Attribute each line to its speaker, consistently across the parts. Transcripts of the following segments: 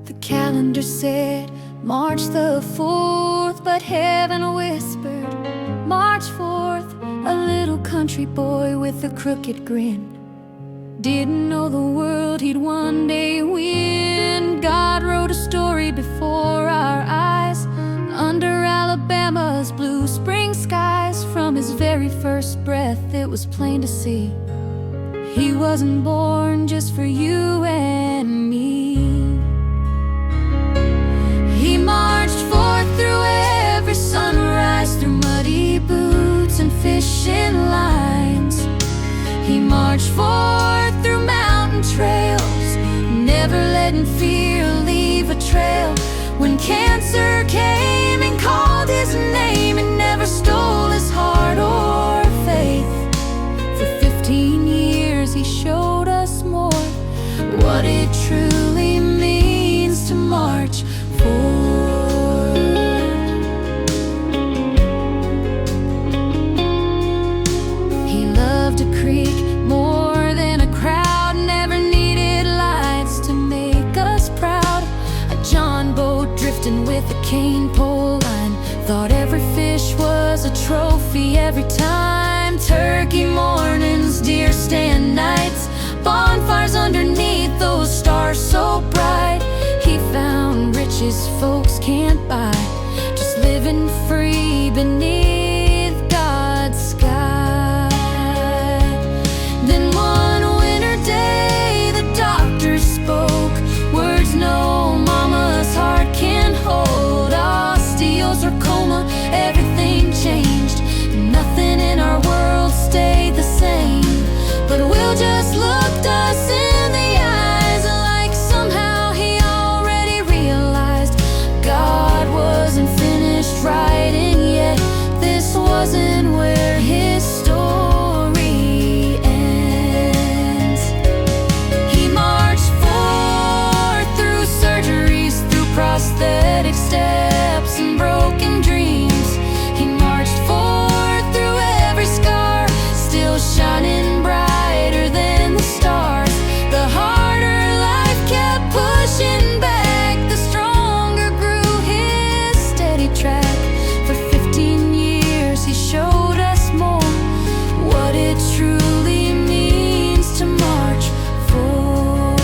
Speaker 1: The calendar said March the 4th, but heaven whispered March 4th. A little country boy with a crooked grin didn't know the world he'd one day win. God wrote a story before our eyes, under Alabama's blue spring skies. From his very first breath it was plain to see he wasn't born just for you and me. He marched forth through every sunrise, through muddy boots and fishing lines. He marched forth through mountain trails, never letting fear leave a trail. When cancer came and called his name, it never stole his heart or faith. For 15 years he showed us more what it truly means to march forward. He loved a creek more than a crowd, never needed lights to make us proud. A John boat drifting with a cane pole line, thought every fish was a trophy every time. Turkey mornings, deer stand nights, bonfires underneath those stars so bright. He found riches folks can't buy, just living free beneath God's sky. Then one winter day the doctor spoke words no mama's heart can hold. Osteosarcoma, everything changed. Nothing in our world stayed the same, but Will just looked us in the eyes, like somehow he already realized God wasn't finished writing yet. This wasn't where his story ends. He marched forth through surgeries, through prosthetic steps and broken dreams. He marched forth through every scar, still shining brighter than the stars. The harder life kept pushing back, the stronger grew his steady track. For 15 years he showed us more what it truly means to march forward.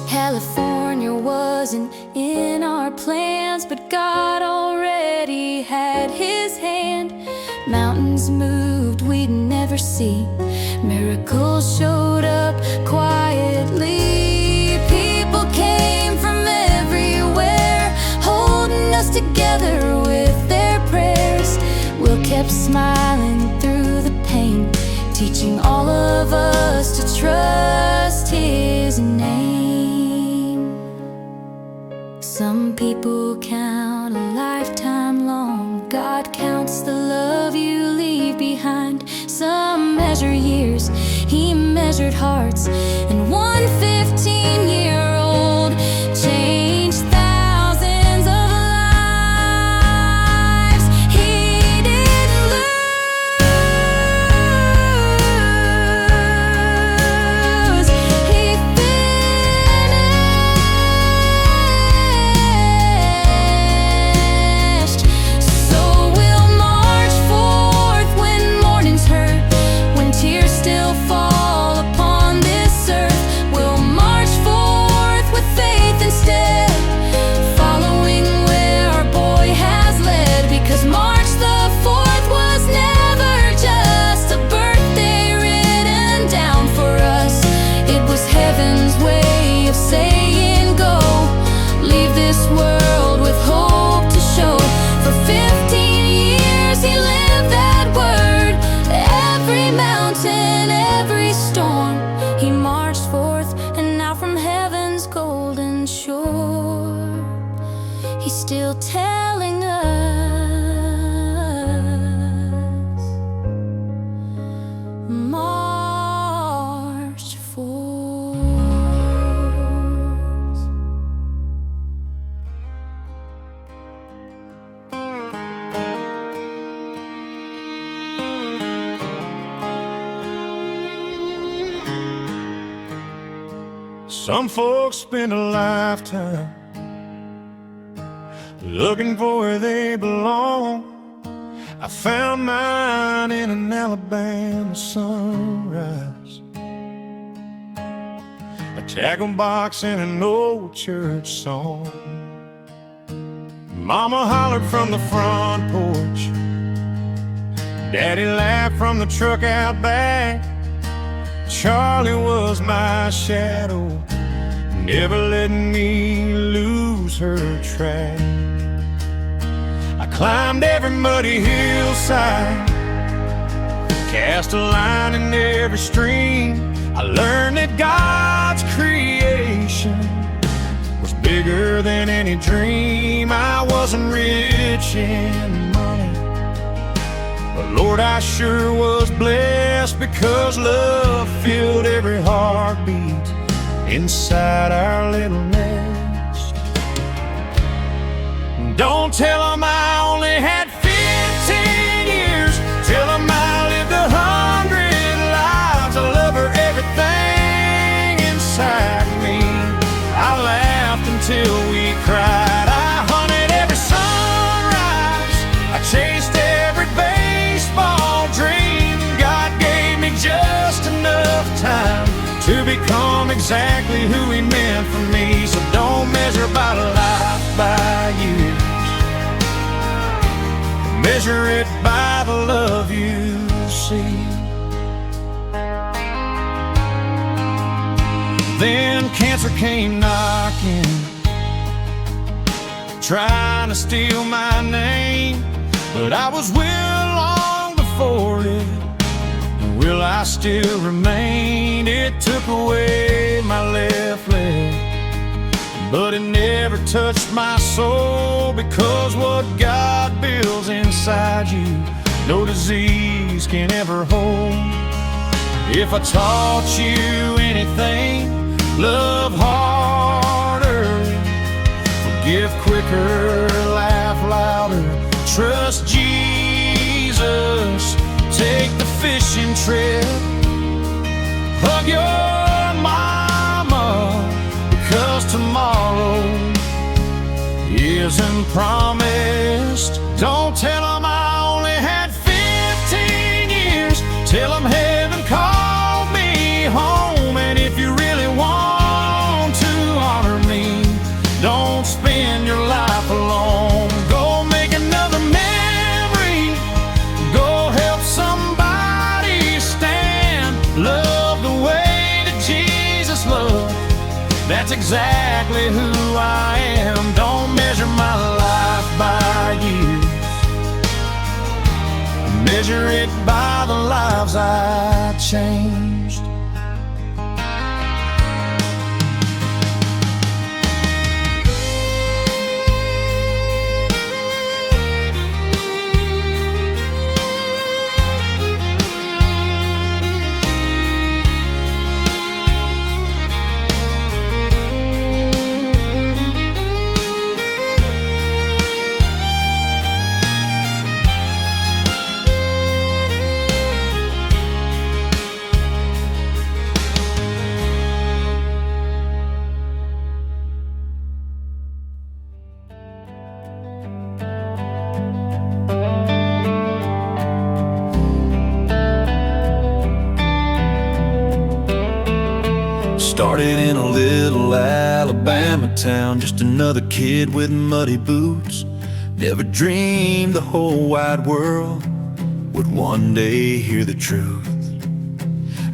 Speaker 1: California wasn't in our plans, but God already had his hand. Mountains moved we'd never see, miracles showed up quietly. People came from everywhere, holding us together with their prayers. Will kept smiling through the pain, teaching all of us to trust his name. Some people count a lifetime long, God counts the love you leave behind. Some measure years, he measured hearts, and one 15-year-old changed thousands of lives. He didn't lose, he finished. So we'll march forth when mornings hurt, when tears still fall upon this earth. We'll march forth with faith instead, following where our boy has led. Because March the 4th was never just a birthday written down for us. It was heaven's way of saying go, leave this world with hope to show. For 15 years he lived that word, every mountain, every storm. He marched forth, and now from heaven's golden shore he's still telling us, march forth.
Speaker 2: Some folks spend a lifetime looking for where they belong. I found mine in an Alabama sunrise, a tackle box and an old church song. Mama hollered from the front porch, Daddy laughed from the truck out back. Charlie was my shadow, never letting me lose her track. I climbed every muddy hillside, cast a line in every stream. I learned that God's creation was bigger than any dream. I wasn't rich in money, but Lord, I sure was blessed, because love filled every heartbeat inside our little nest. Don't tell them I only had 15 years, tell them I lived 100 lives. I love her, everything inside me. I laughed until we cried. I hunted every sunrise, I chased every baseball dream. God gave me just enough time to become exactly who He meant for me. So don't measure by life by years, measure it by the love you see. Then cancer came knocking, trying to steal my name, but I was will long before it, and will I still remain. It took away my left leg, but it never touched my soul, because what God builds inside you, no disease can ever hold. If I taught you anything, love harder, forgive quicker, laugh louder, trust Jesus, take the fishing trip, hug your mama, because tomorrow isn't promised. Don't tell them I only had 15 years, tell them heaven called me home. And if you really want to honor me, don't spend your life alone. Go make another memory, go help somebody stand. Love the way that Jesus loved, that's exactly who I am. Don't measure my life by years, measure it by the lives I changed.
Speaker 3: Started in a little Alabama town, just another kid with muddy boots. Never dreamed the whole wide world would one day hear the truth.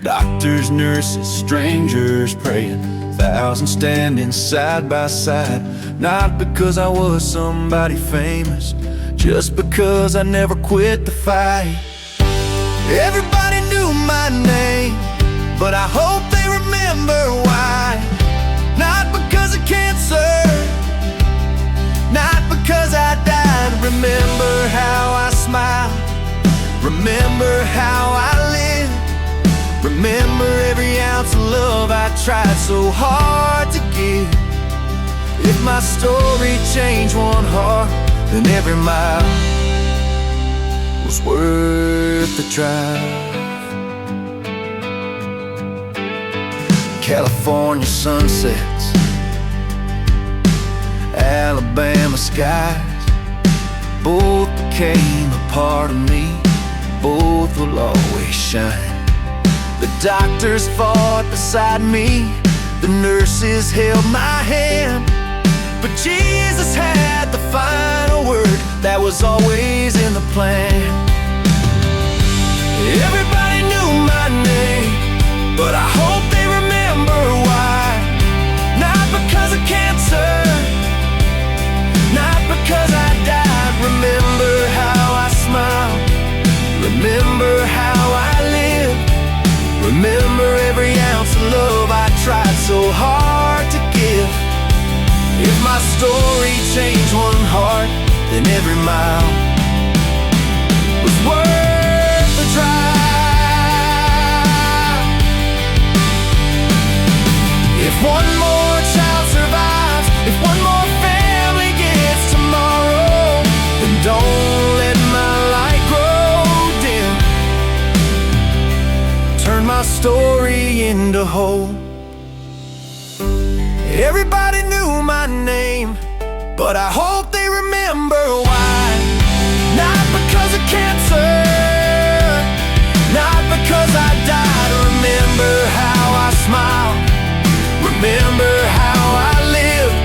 Speaker 3: Doctors, nurses, strangers praying, thousands standing side by side. Not because I was somebody famous, just because I never quit the fight. Everybody knew my name, but I hope they remember why. Not because of cancer, not because I died. Remember how I smiled, remember how I lived, remember every ounce of love I tried so hard to give. If my story changed one heart, then every mile was worth the drive. California sunsets, Alabama skies, both became a part of me, both will always shine. The doctors fought beside me, the nurses held my hand, but Jesus had the final word, that was always in the plan. Everybody knew my name, but I hope they remember why. Not because of cancer, not because I died. Remember how I smiled, remember how I lived, remember every ounce of love I tried so hard to give. If my story changed one heart, then every mile was worth the drive. If one more child survives, if one more family gets tomorrow, then don't let my light grow dim. Turn my story into hope. Everybody knew my name, but I hope they remember why. Not because of cancer, not because I died. Remember how I smiled, remember how I lived,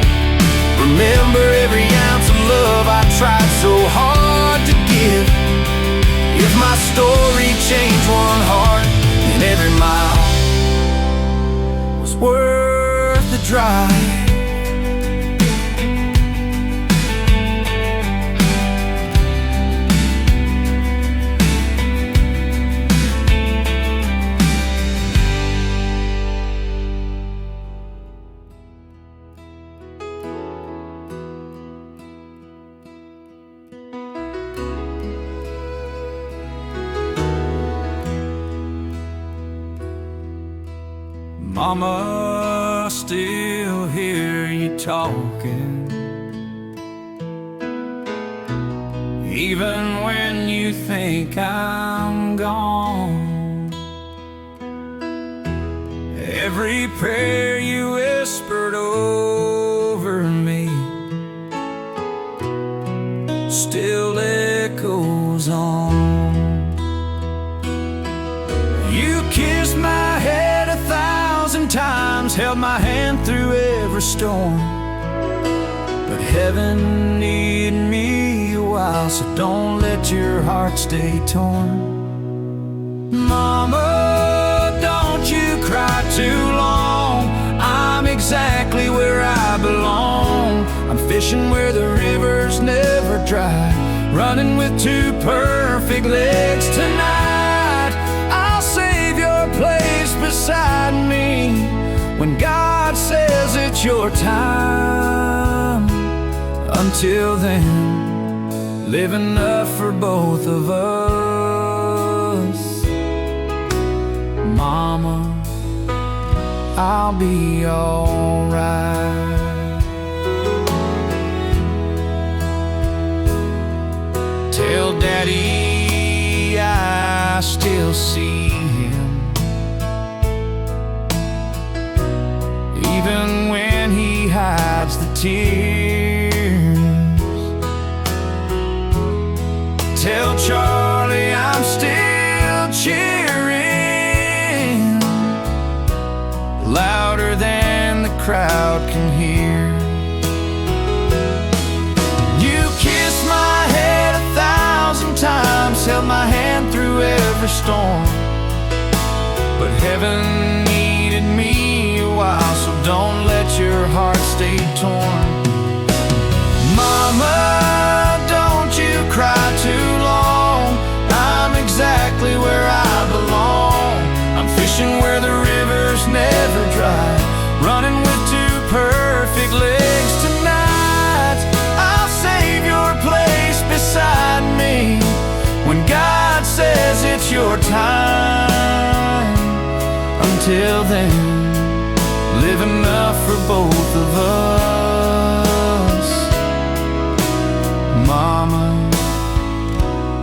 Speaker 3: remember every ounce of love I tried so hard to give. If my story changed one heart, then every mile was worth the drive. Mama, still hear you talking, even when you think I'm gone. Every prayer you whispered over me still echoes on. You kissed my head 1,000 times, held my hand through every storm, but heaven needed me a while, so don't let your heart stay torn. Mama, don't you cry too long, I'm exactly where I belong. I'm fishing where the rivers never dry, running with two perfect legs tonight. I'll save your place beside me when God says it's your time. Until then, live enough for both of us. Mama, I'll be alright. Tell Daddy I still see him, even when he hides the tears. Tell Charlie I'm still cheering, louder than the crowd can hear. You kissed my head 1,000 times, held my hand through every storm, but heaven needed me a while, so don't let your heart stay torn. Mama, don't you cry too long, I'm exactly where I belong. I'm fishing where the rivers never dry, running with two perfect legs tonight. I'll save your place beside me when God says it's your time. Until then, live enough for both of us. Mama,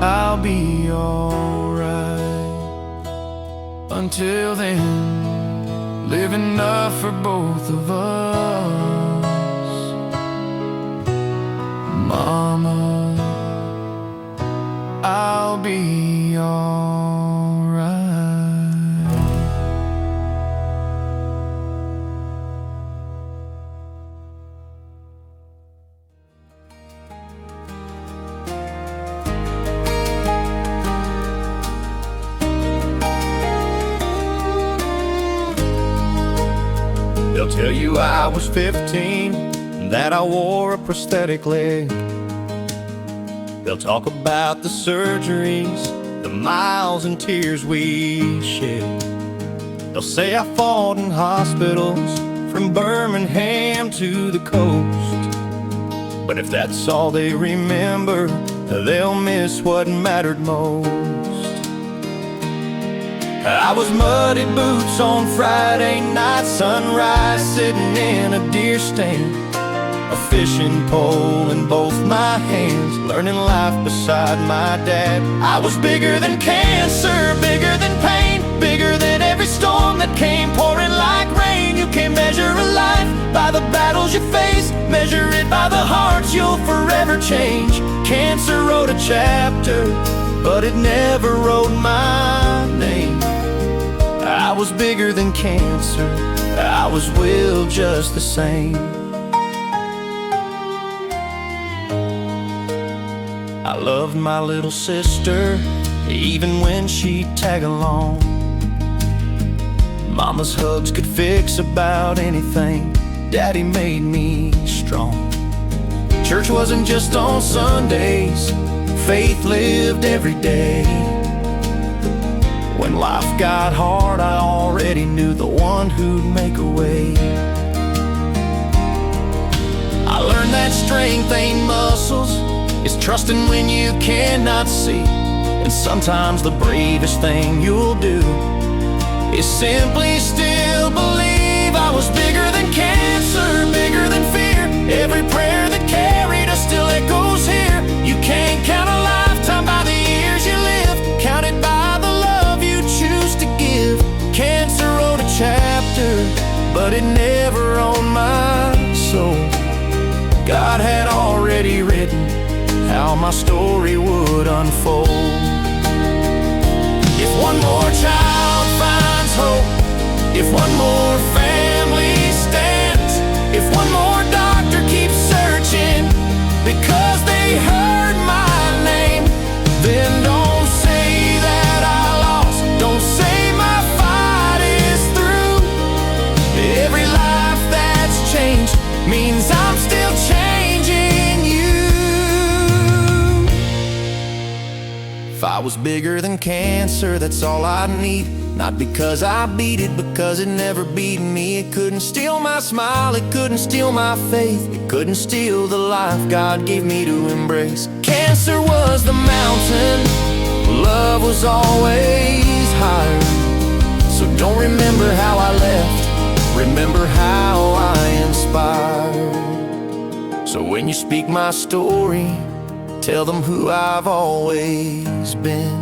Speaker 3: I'll be alright. Until then,
Speaker 4: live enough for both of us. Mama, I'll be alright.
Speaker 2: They'll tell you I was 15, that I wore a prosthetic leg. They'll talk about the surgeries, the miles and tears we shed. They'll say I fought in hospitals from Birmingham to the coast. But if that's all they remember, they'll miss what mattered most. I was muddy boots on Friday night, sunrise sitting in a deer stand, a fishing pole in both my hands, learning life beside my dad. I was bigger than cancer, bigger than pain, bigger than every storm that came pouring like rain. You can't measure a life by the battles you face, measure it by the hearts you'll forever change. Cancer wrote a chapter, but it never wrote my name. I was bigger than cancer, I was Will just the same. I loved my little sister, even when she'd tag along. Mama's hugs could fix about anything, Daddy made me strong. Church wasn't just on Sundays, faith lived every day. When life got hard, I already knew the one who'd make a way. I learned that strength ain't muscles, it's trusting when you cannot see. And sometimes the bravest thing you'll do is simply still believe. I was bigger than cancer, bigger than fear. Every prayer that carried us still echoes here. You can't count a lifetime by the years you live, count it by the love you choose to give. Cancer wrote a chapter, but it never owned my soul. God had already written how my story would unfold. If one more child finds hope, if one more family stands, if one more doctor keeps searching because they heard my name, then don't say that I lost, don't say my fight is through. Every life that's changed means I'm still changing you. If I was bigger than cancer, that's all I need. Not because I beat it, because it never beat me. It couldn't steal my smile, it couldn't steal my faith, it couldn't steal the life God gave me to embrace. Cancer was the mountain, love was always higher. So don't remember how I left, remember how I inspired. So when you speak my story, tell them who I've always been.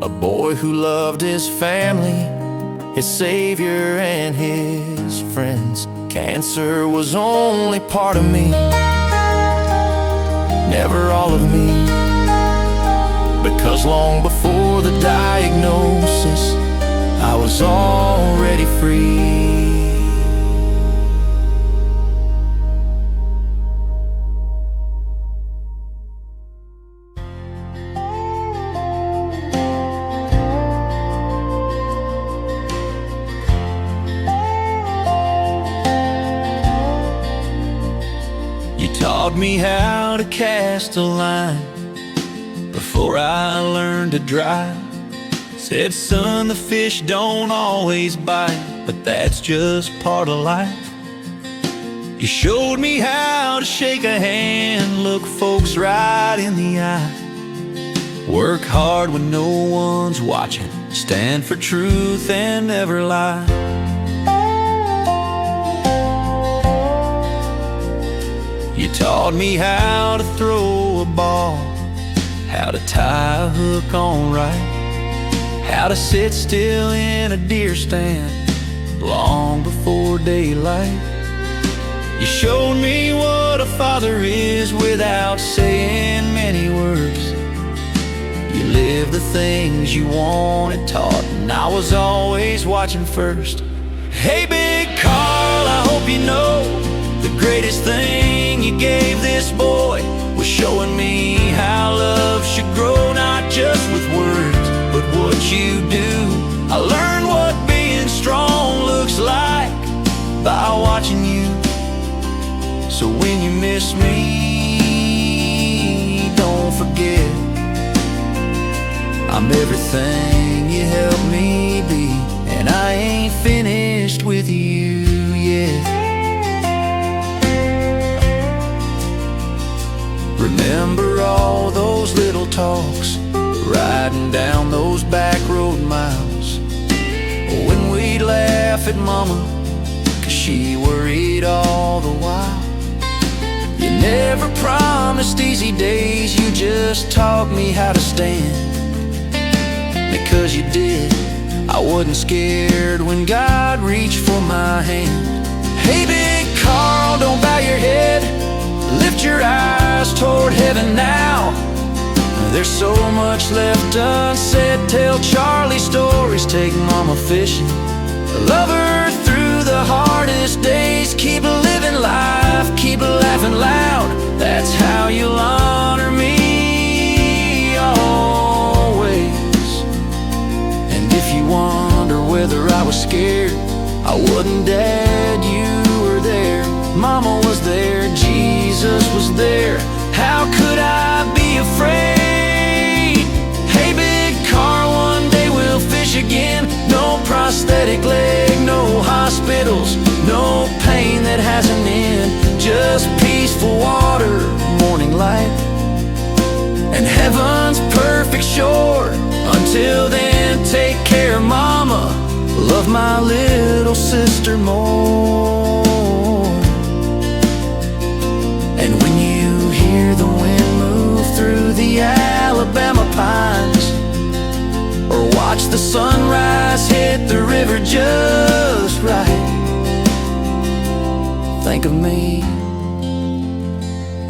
Speaker 2: A boy who loved his family, his savior and his friends. Cancer was only part of me, never all of me. Because long before the diagnosis, I was already free. Taught me how to cast a line before I learned to drive. Said, son, the fish don't always bite, but that's just part of life. You showed me how to shake a hand, look folks right in the eye, work hard when no one's watching, stand for truth and never lie. You taught me how to throw a ball, how to tie a hook on right, how to sit still in a deer stand,
Speaker 3: long before daylight. You showed me what a father is without saying many words. You lived the things you wanted taught, and I was always watching first. Hey, Big Carl, I hope you know the greatest thing you gave this boy was showing me how love should grow, not just with words, but what you do. I learned what being strong looks like by watching you. So when you miss me, don't forget I'm everything you helped me be, and I ain't finished with you yet. Remember all those little talks, riding down those back road miles, when we'd laugh at Mama, 'cause she worried all the while. You never promised easy days, you just taught me how to stand. Because you did, I wasn't scared when God reached for my hand. Hey, Big Carl, don't bow your head, lift your eyes toward heaven now. There's so much left unsaid, tell Charlie stories, take Mama fishing, love her through the hardest days, keep living life, keep laughing loud, that's how you'll honor me always. And if you wonder whether I was scared, I wasn't, Dad, you were there. Mama was there, Jesus was there, how could I be afraid? Hey, Big Carl, one day we'll fish again. No prosthetic leg, no hospitals, no pain that has an end, just peaceful water, morning light, and heaven's perfect shore. Until then, take care, Mama, love my little sister more. And when you hear the wind move through the Alabama pines, or watch the sunrise hit the river just right, think of me,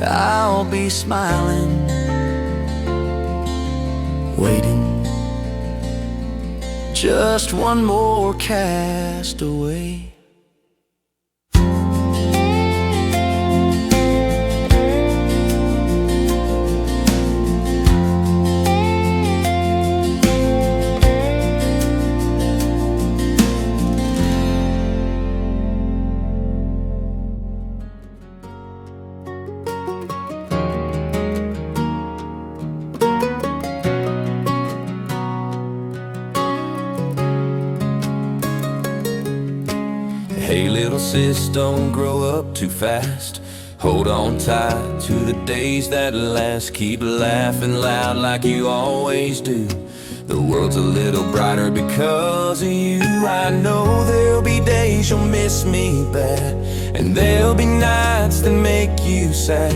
Speaker 3: I'll be smiling, waiting, just one more cast away. Hey, little sis, don't grow up too fast. Hold on tight to the days that last. Keep laughing loud like you always do. The world's a little brighter because of you. I know there'll be days you'll miss me bad, and there'll be nights that make you sad.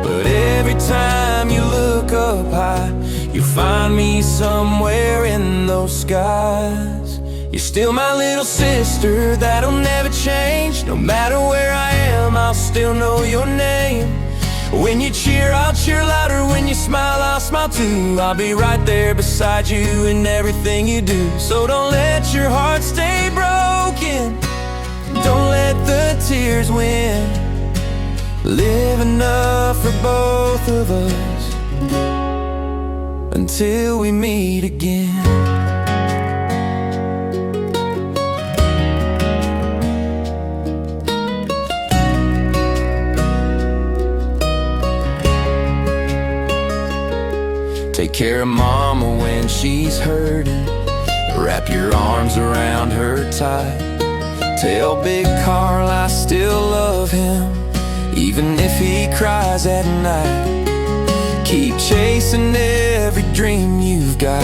Speaker 3: But every time you look up high, you'll find me somewhere in those skies. You're still my little sister, that'll never change. No matter where I am, I'll still know your name. When you cheer, I'll cheer louder. When you smile, I'll smile too. I'll be right there beside you in everything you do. So don't let your heart stay broken, don't let the tears win. Live enough for both of us until we meet again. Take care of Mama when she's hurting, wrap your arms around her tight. Tell Big Carl I still love him, even if he cries at night. Keep chasing every dream you've got,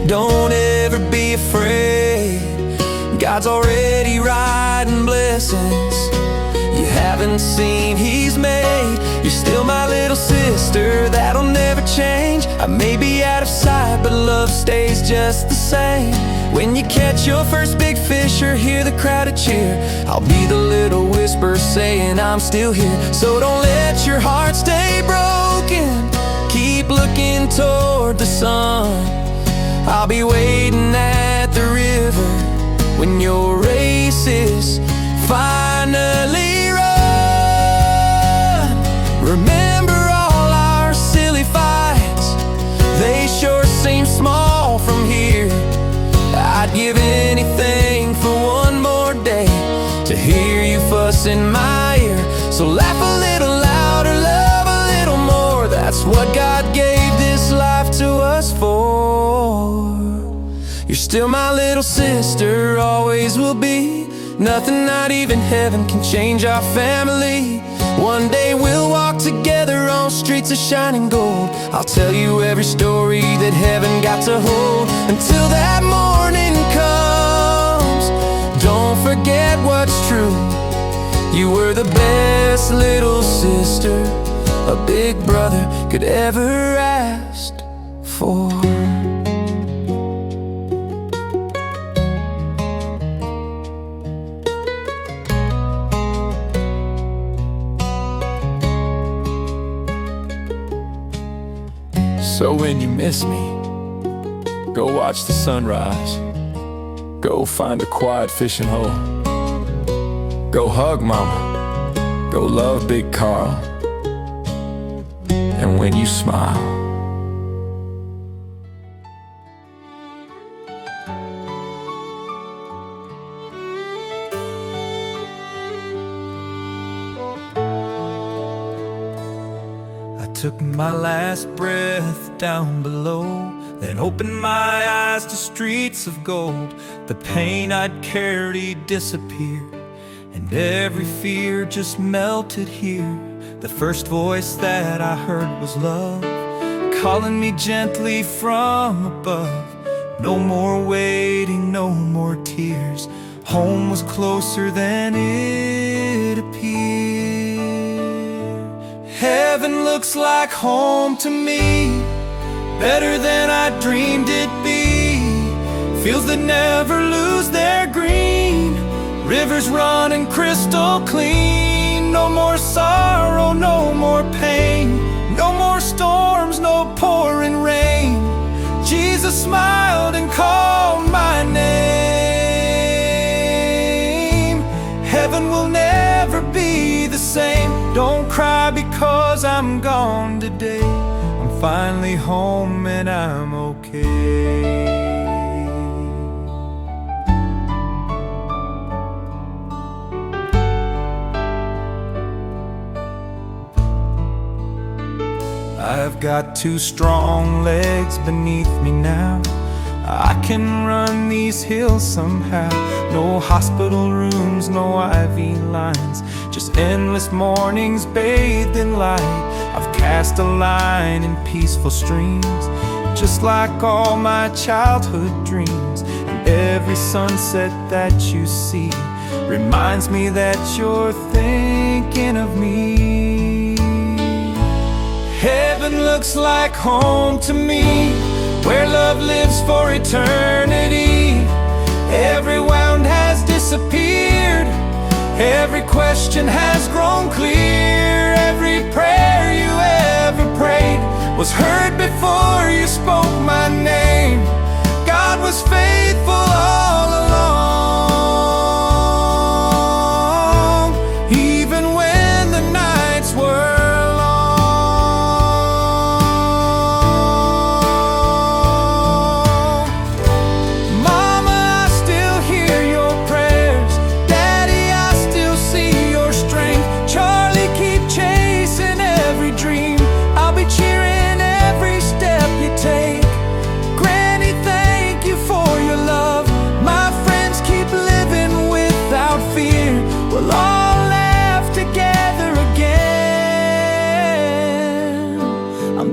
Speaker 3: don't ever be afraid. God's already writing blessings you haven't seen He's made. You're still my little sister, that'll never change. I may be out of sight, but love stays just the same. When you catch your first big fish or hear the crowd cheer, I'll be the little whisper saying I'm still here. So don't let your heart stay broken, keep looking toward the sun. I'll be waiting at the river when your race is finally run. Remember all our silly fights, they sure seem small from here. I'd give anything for one more day to hear you fuss in my ear. So laugh a little louder, love a little more. That's what God gave this life to us for. You're still my little sister, always will be. Nothing, not even heaven, can change our family. One day we'll walk together on streets of shining gold. I'll tell you every story that heaven got to hold. Until that morning comes, don't forget what's true. You were the best little sister a big brother could ever ask for. So when you miss me, go watch the sunrise, go find a quiet fishing hole, go hug mama, go love big Carl, and when you smile, I took my last breath down below, then opened my eyes to streets of gold. The pain I'd carried disappeared, and every fear just melted here. The first voice that I heard was love, calling me gently from above. No more waiting, no more tears. Home was closer than it appeared. Heaven looks like home to me, better than I dreamed it'd be. Fields that never lose their green, rivers running crystal clean. No more sorrow, no more pain, no more storms, no pouring rain. Jesus smiled and called my name. Heaven will never be the same. Don't cry because I'm gone today. I'm finally home and I'm okay. I've got two strong legs beneath me now. I can run these hills somehow. No hospital rooms, no IV lines, just endless mornings bathed in light. I've cast a line in peaceful streams, just like all my childhood dreams. And every sunset that you see reminds me that you're thinking of me. Heaven looks like home to me, where love lives for eternity. Every wound has disappeared, every question has grown clear. Every prayer you ever prayed was heard before you spoke my name. God was faithful all along, even when the nights were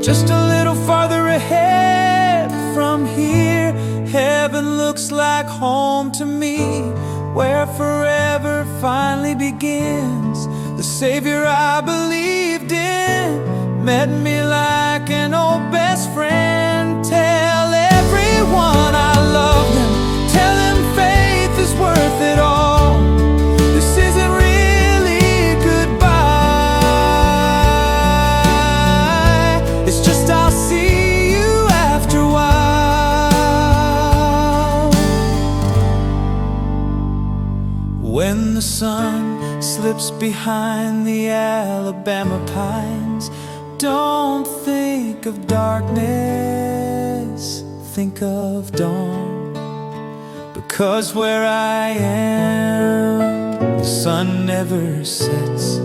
Speaker 3: just a little farther ahead from here. Heaven looks like home to me, where forever finally begins. The Savior I believed in met me like an old best friend. Tell everyone I love them,
Speaker 5: footsteps behind the Alabama pines. Don't think of darkness, think of dawn. Because where I am, the sun never sets.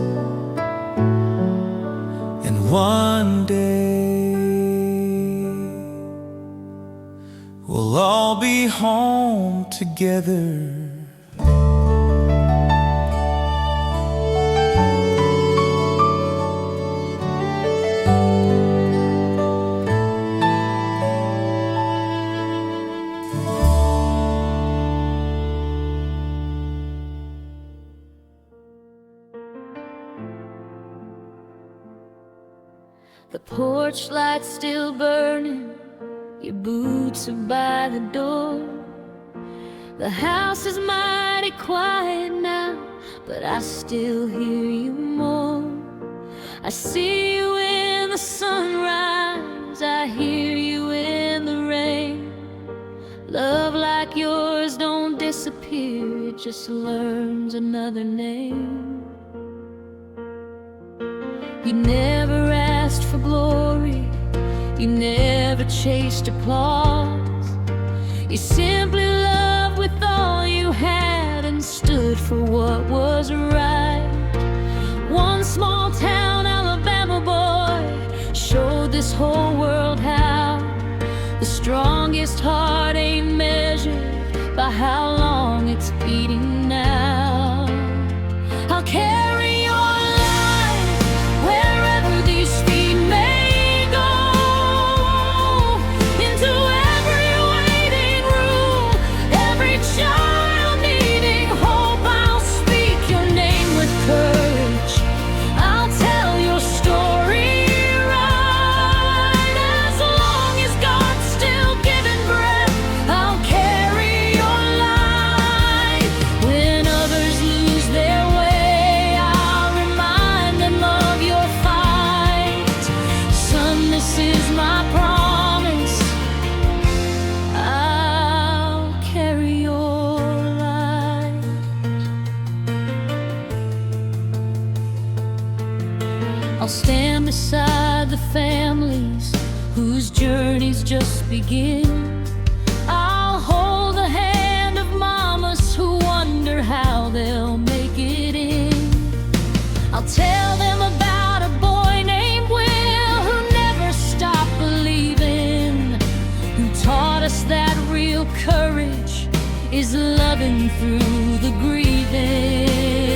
Speaker 5: And one day we'll all be home together.
Speaker 1: The porch light's still burning, your boots are by the door. The house is mighty quiet now, but I still hear you more. I see you in the sunrise, I hear you in the rain. Love like yours don't disappear, it just learns another name. You never asked for glory, you never chased applause. You simply loved with all you had and stood for what was right. One small town Alabama boy showed this whole world how the strongest heart ain't measured by how long it's beating now. I'll carry your light wherever these feet may go, into every waiting room, every child needing hope. I'll speak your name with courage, I'll tell your story right. As long as God's still giving breath, I'll carry your light. When others lose their way, I'll remind them of your fight. Son, this is my promise, I'll carry your light. I'll stand beside the families whose journeys just begin. I'll hold the hand of mamas who wonder how they'll make it in. I'll tell them about a boy named Will who never stopped believing, who taught us that real courage is loving through the grieving.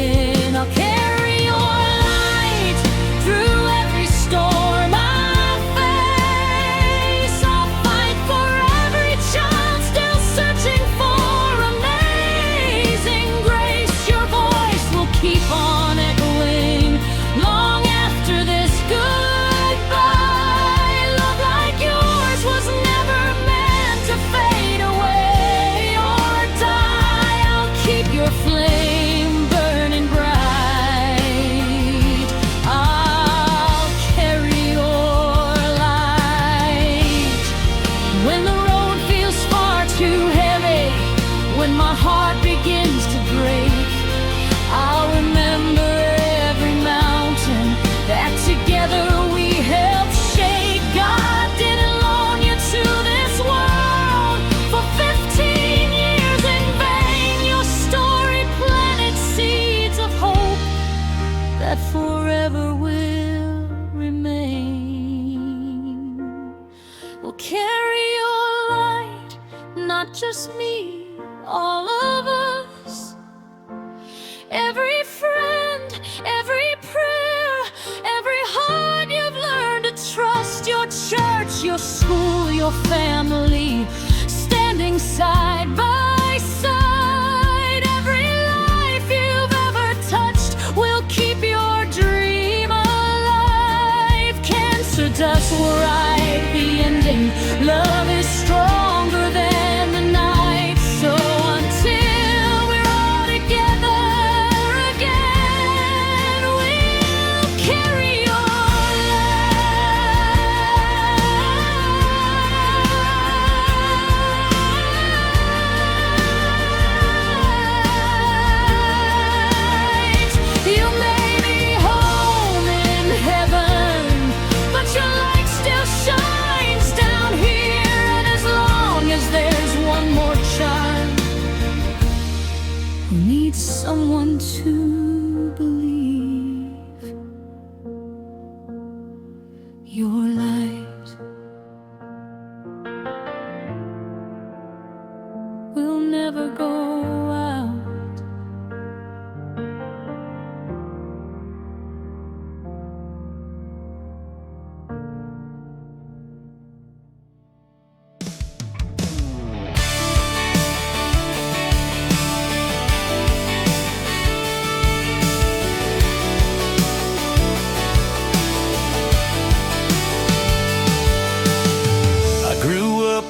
Speaker 1: I'll carry your light through every storm I face. I'll fight for every child still searching for amazing grace. Your voice will keep on echoing long after this goodbye. Love like yours was never meant to fade away or die. I'll keep your flame burning bright, I'll carry your light. When the road feels far too heavy, when my heart begins to break, I'll remember every mountain that together we helped shake. God didn't loan you to this world for 15 years in vain. Your story planted seeds of hope that forever will remain. We'll carry your light, not just me, all of us. Every friend, every prayer, every heart you've learned to trust. Your church, your school, your family, standing side by side. Every life you've ever touched will keep your dream alive. Cancer dust will write the ending. Love is stronger than the night. So until we're all together again, we'll carry your light. You your light will never go out.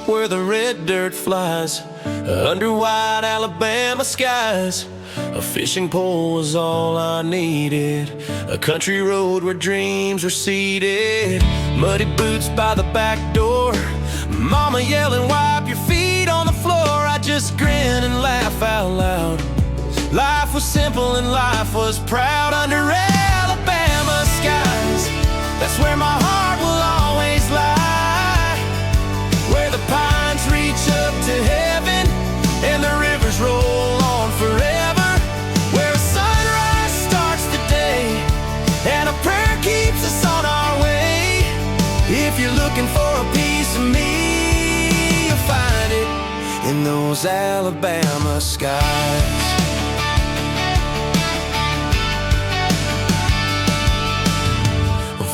Speaker 6: Where the red dirt flies, under white Alabama skies. A fishing pole was all I needed, a country road where dreams were seeded. Muddy boots by the back door, mama yelling, wipe your feet on the floor. I just grin and laugh out loud. Life was simple and life was proud under Alabama skies. That's where my heart will always lie, where the pines reach up to heaven and the rivers roll on forever, where a sunrise starts the day and a prayer keeps us on our way. If you're looking for a piece of me, you'll find it in those Alabama skies.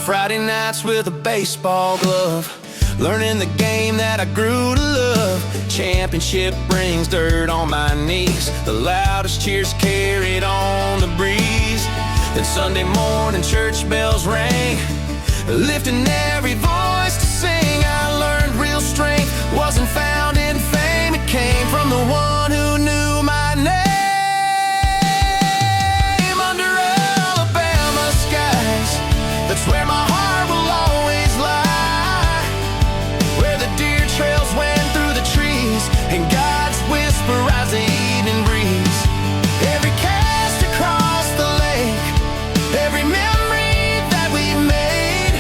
Speaker 6: Friday nights with a baseball glove, learning the game that I grew to love. Championship rings, dirt on my knees, the loudest cheers carried on the breeze. Then Sunday morning church bells rang, lifting every voice to sing. I learned real strength wasn't found in fame, it came from the one who knew my name. Under Alabama skies, that's where my heart will always lie, where the deer trails went through the trees and God's whisper rides the evening breeze. Every cast across the lake, every memory that we made.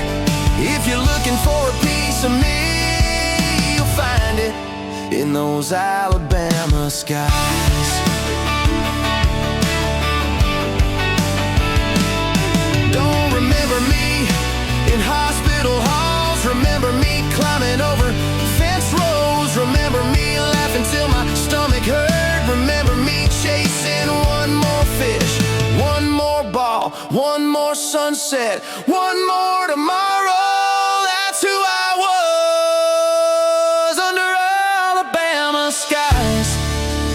Speaker 6: If you're looking for a piece of me, you'll find it in those Alabama skies. Don't remember me in hospital halls, remember me climbing over fence rows, remember me laughing till my stomach hurt, remember me chasing one more fish, one more ball, one more sunset, one more tomorrow. That's who I was under Alabama skies.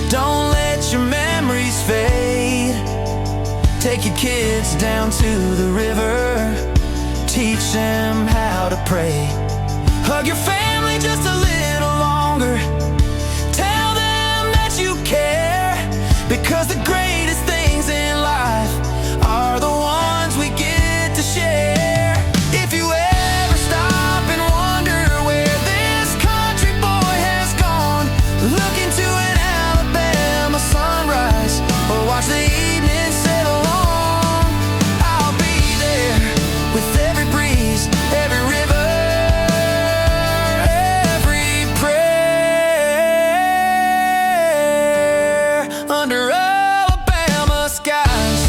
Speaker 6: Don't let your memories fade, take your kids down to the river, teach them how to pray. Hug your family just a little longer, tell them that you care, because the greatest things in life are the ones we get to share. If you ever stop and wonder where this country boy has gone, look into an Alabama sunrise or watch the evening settle on. I'll be there with every breeze, every river, every prayer under Alabama skies.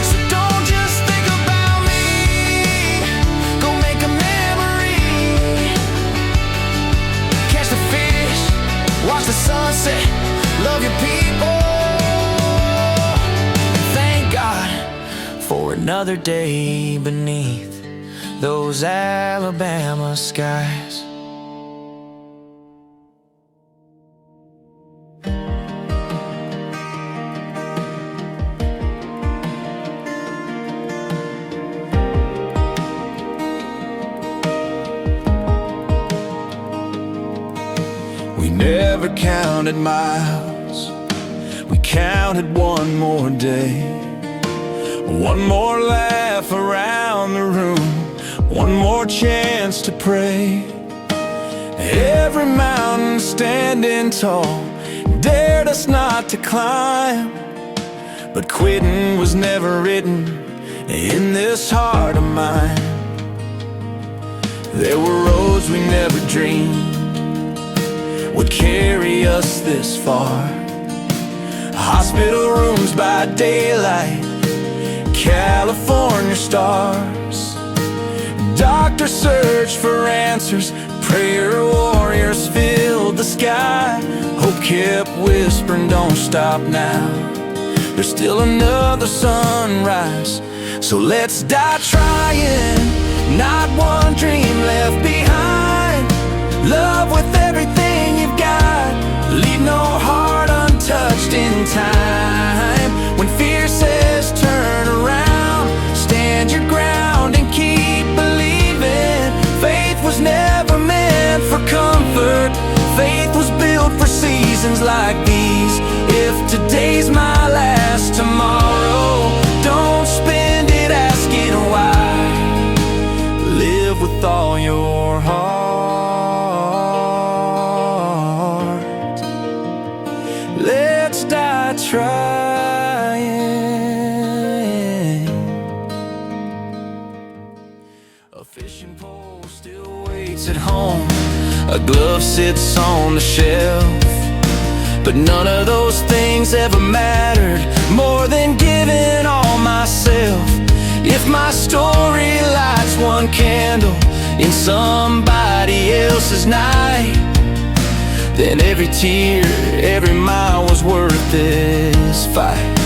Speaker 6: So don't just think about me, go make a memory, catch the fish, watch the sunset, love your people. Thank God for another day beneath those Alabama skies.
Speaker 3: We never counted miles, we counted one more day, one more laugh around the room, one more chance to pray. Every mountain standing tall dared us not to climb, but quitting was never written in this heart of mine. There were roads we never dreamed would carry
Speaker 5: us this far. Hospital rooms by daylight, California stars. Doctors search for answers, prayer warriors filled the sky. Hope kept whispering, don't stop now, there's still another sunrise. So let's die trying, not one dream left behind. Love with everything you've got, leave no heart untouched in time. When fear says turn around, stand your ground and keep believing. Faith was never meant for comfort, faith was built for seasons like these. If today's my last tomorrow, don't spend it asking why. Live with all your heart. Let's die trying. A fishing pole still waits at home, a glove sits on the shelf, but none of those things ever mattered more than giving all myself. If my story lights one candle in somebody else's night, then every tear, every mile was worth this fight.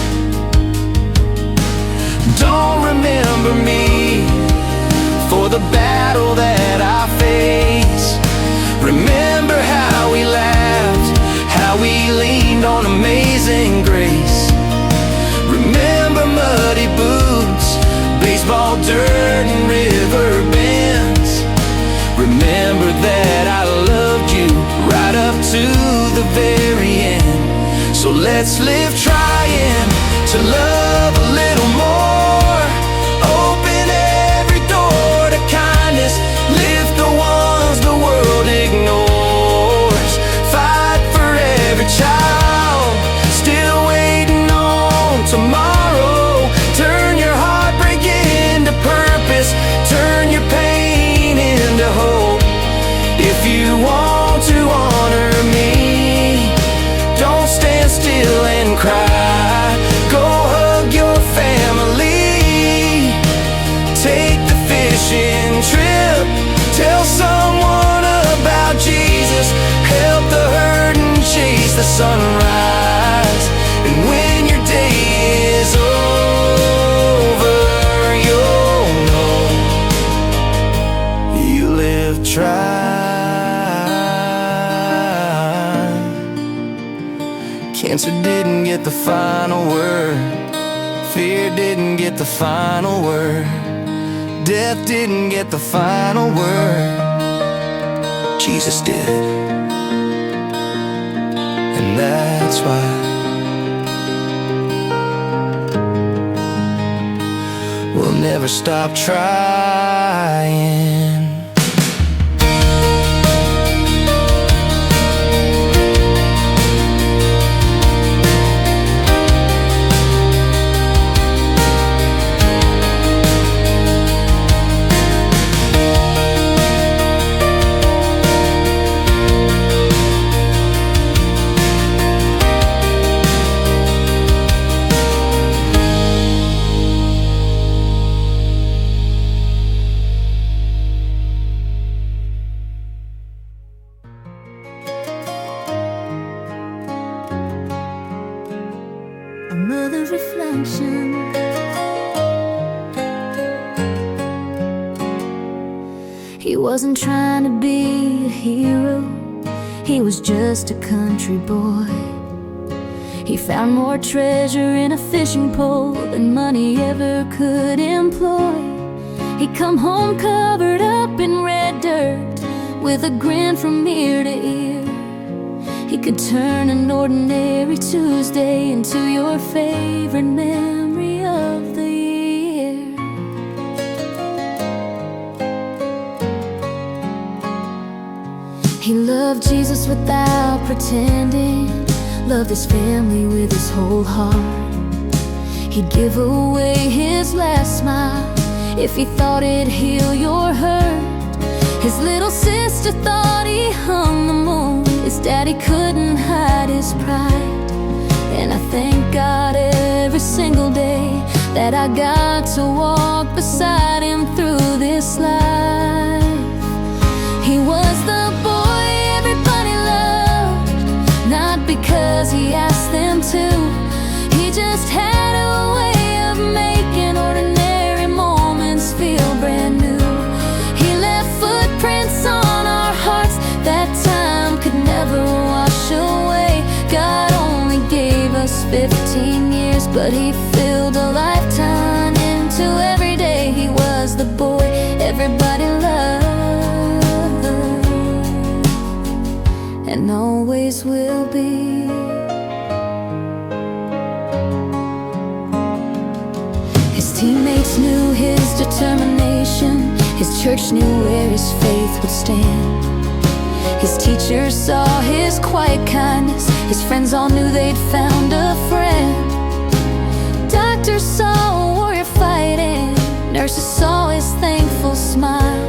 Speaker 5: Don't remember me for the battle that I face. Remember how we laughed, how we leaned on amazing grace. Remember muddy boots, baseball dirt and river bends. Remember that I loved you right up to the very end. So let's live trying to love a little more. Open every door to kindness, lift the ones the world ignores. Fight for every child still waiting on tomorrow. Turn your heartbreak into purpose, turn your pain into hope. If you want to honor me, don't stand still and cry. Go hug your family, take the fishing trip, tell someone about Jesus, help the hurting chase the sunrise. And when your day is over, you'll know you live trying. Cancer didn't get the final word, fear didn't get the final word, death didn't get the final word. Jesus did. And that's why we'll never stop trying.
Speaker 1: Another reflection. He wasn't trying to be a hero, he was just a country boy. He found more treasure in a fishing pole than money ever could employ. He come home covered up in red dirt, with a grin from ear to ear. He could turn an ordinary Tuesday into your favorite memory of the year. He loved Jesus without pretending, loved his family with his whole heart. He'd give away his last smile if he thought it'd heal your hurt. His little sister thought he hung the moon. His His daddy couldn't hide his pride, and I thank God every single day that I got to walk beside him through this life. He was the boy everybody loved, not because he asked them to. He just had a way of making ordinary moments feel brand new. He left footprints on our hearts that time could never wash away. God only gave us 15 years, but he filled a lifetime into every day. He was the boy everybody loved, and always will be. His teammates knew his determination. His church knew where his faith would stand. His teachers saw his quiet kindness. His friends all knew they'd found a friend. Doctors saw a warrior fighting. Nurses saw his thankful smile.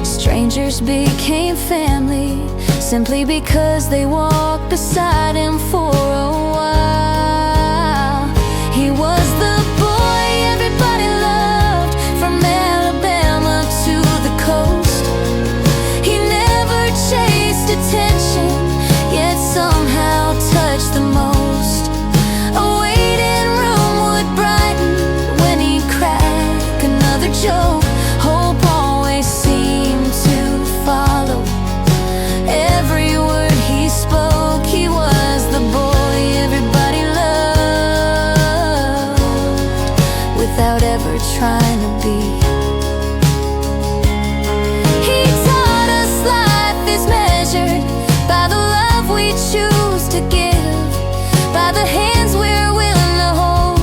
Speaker 1: Strangers became family simply because they walked beside him for a while. He was the boy everybody loved, from Alabama to the coast. He never chased attention, yet somehow touched the most. A waiting room would brighten when he cracked another joke. Hope always seemed to follow every word he spoke. He was the boy everybody loved, without ever trying to be. He taught us life is measured by the love we choose to give, by the hands we're willing to hold,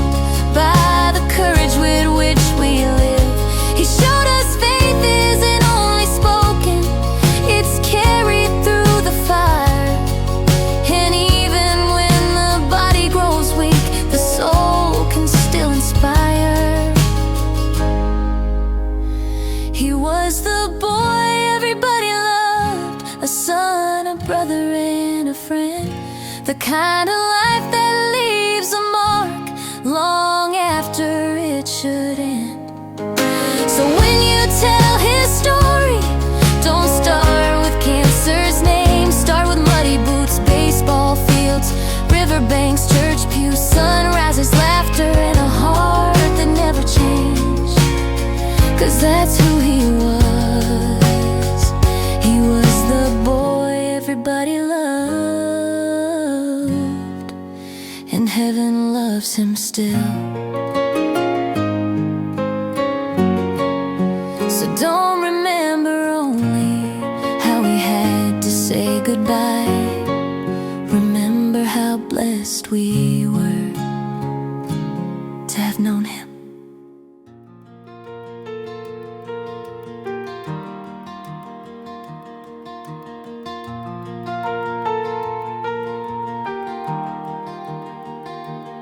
Speaker 1: by the courage with which we live. He showed us faith isn't only spoken, it's carried through the fire. And even when the body grows weak, the soul can still inspire. He was the boy everybody loved, a son, a brother, and a friend. The kind of life that leaves a mark long after it should end. So when you tell his story, don't start with cancer's name. Start with muddy boots, baseball fields, riverbanks, church pews, sunrises, laughter, and a heart that never changed. 'Cause that's who he was. He was the boy everybody loved, and heaven loves him still. So don't remember only how we had to say goodbye. Remember how blessed we were to have known him.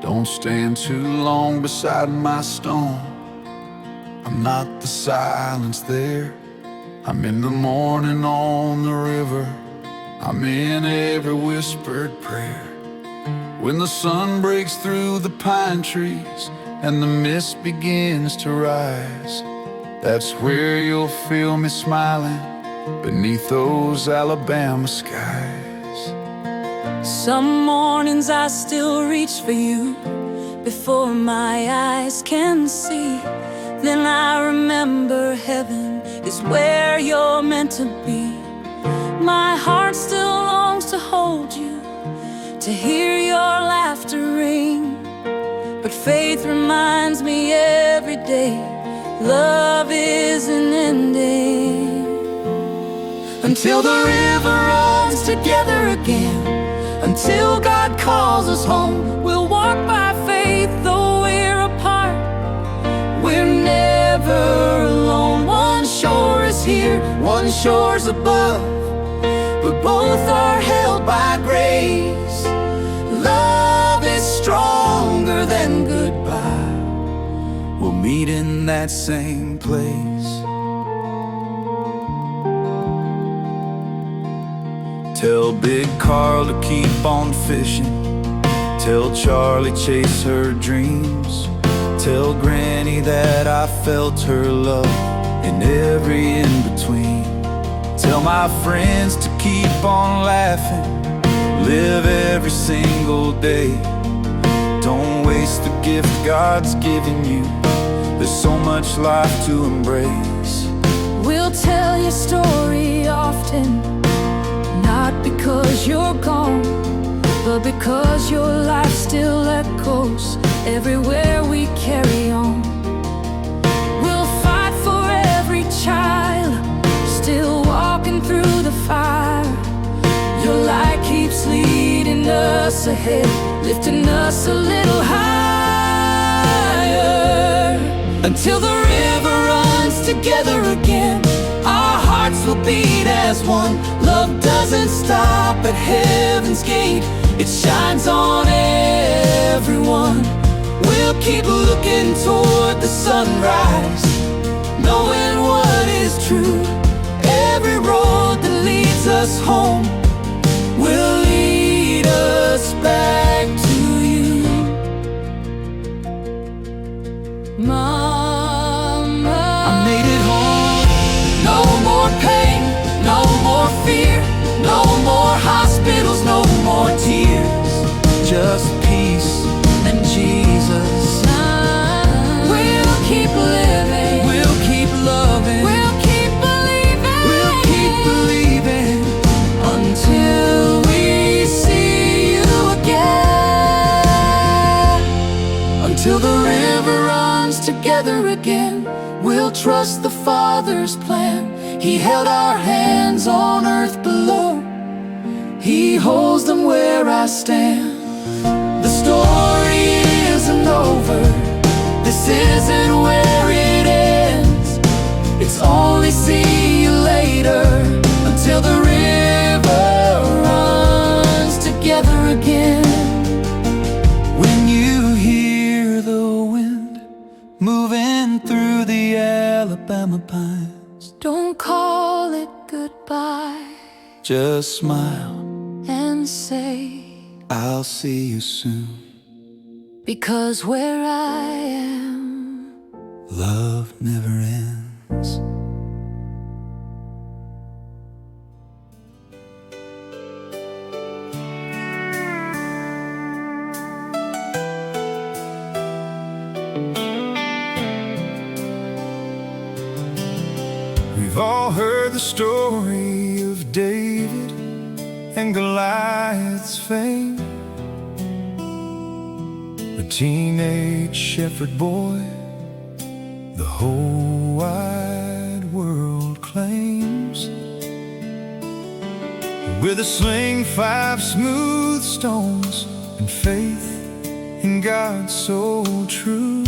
Speaker 3: Don't stand too long beside my stone. I'm not the silence there. I'm in the morning on the river. I'm in every whispered prayer. When the sun breaks through the pine trees and the mist begins to rise, that's where you'll feel me smiling beneath those Alabama skies.
Speaker 7: Some mornings I still reach for you before my eyes can see. Then I remember heaven is where you're meant to be. My heart still longs to hold you, to hear your laughter ring. But faith reminds me every day, love isn't ending. Until the river runs together again, until God calls us home, we'll walk by faith though we're apart. We're never alone. One shore is here, one shore's above, but both are held by grace. Love is stronger than goodbye. We'll meet in that same place.
Speaker 5: Tell Big Carl to keep on fishing. Tell Charlie chase her dreams. Tell Granny that I felt her love in every in-between. Tell my friends to keep on laughing, live every single day. Don't waste the gift God's given you. There's so much life to embrace.
Speaker 7: We'll tell your story often, not because you're gone, but because your life still echoes everywhere we carry on. We'll fight for every child still walking through the fire. Your light keeps leading us ahead, lifting us a little higher. Until the river runs together again, our hearts will beat as one. Love doesn't stop at heaven's gate, it shines on everyone. We'll keep looking toward the sunrise, knowing what is true. Every road that leads us home will lead us back to you. Mama, I made it home. No more pain, no more fear, no more hospitals, no more tears. Just peace and Jesus. We'll keep living, we'll keep loving, we'll keep believing, we'll keep believing until we see you again. Until the river runs together again, we'll trust the Father's plan. He held our hands on earth below, He holds them where I stand. The story isn't over, this isn't where it ends. It's only see you later, until the river runs together again. When you hear the wind moving through the Alabama pines, don't call it goodbye, just smile and say, I'll see you soon. Because where I am, love never ends.
Speaker 2: We've all heard the story of David and Goliath's fame. A teenage shepherd boy the whole wide world claims. With a sling, 5 smooth stones, and faith in God so true,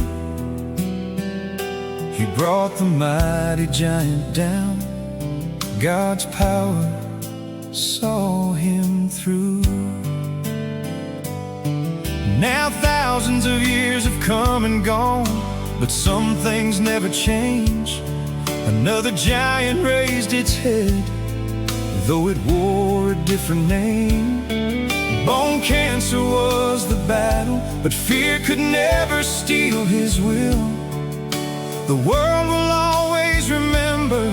Speaker 2: He brought the mighty giant down. God's power saw him through. Now thousands of years have come and gone, but some things never change. Another giant raised its head, though it wore a different name. Bone cancer was the battle, but fear could never steal his will. The world will always remember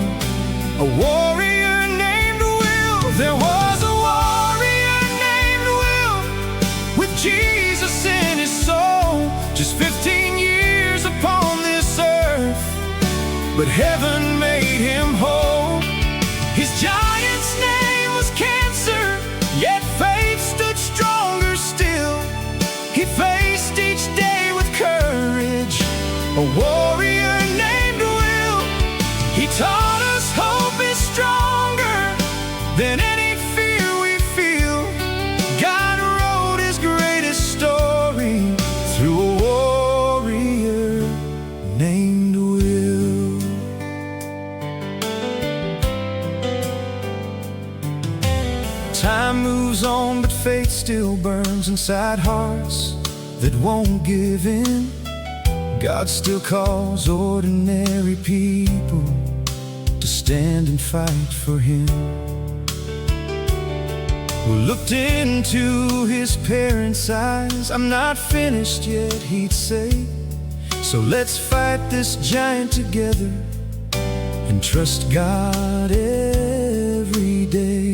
Speaker 2: a warrior named Will. There was a warrior named Will, with Jesus in his soul. Just 15 years upon this earth, but heaven made him whole. His giant's name was cancer, yet faith stood stronger still. He faced each day with courage, a warrior named Will. He taught us hope is stronger than any fear we feel. God wrote his greatest story through a warrior named Will. Time moves on, but faith still burns inside hearts that won't give in. God still calls ordinary people to stand and fight for Him. We looked into his parents' eyes. I'm not finished yet, he'd say. So let's fight this giant together and trust God every day.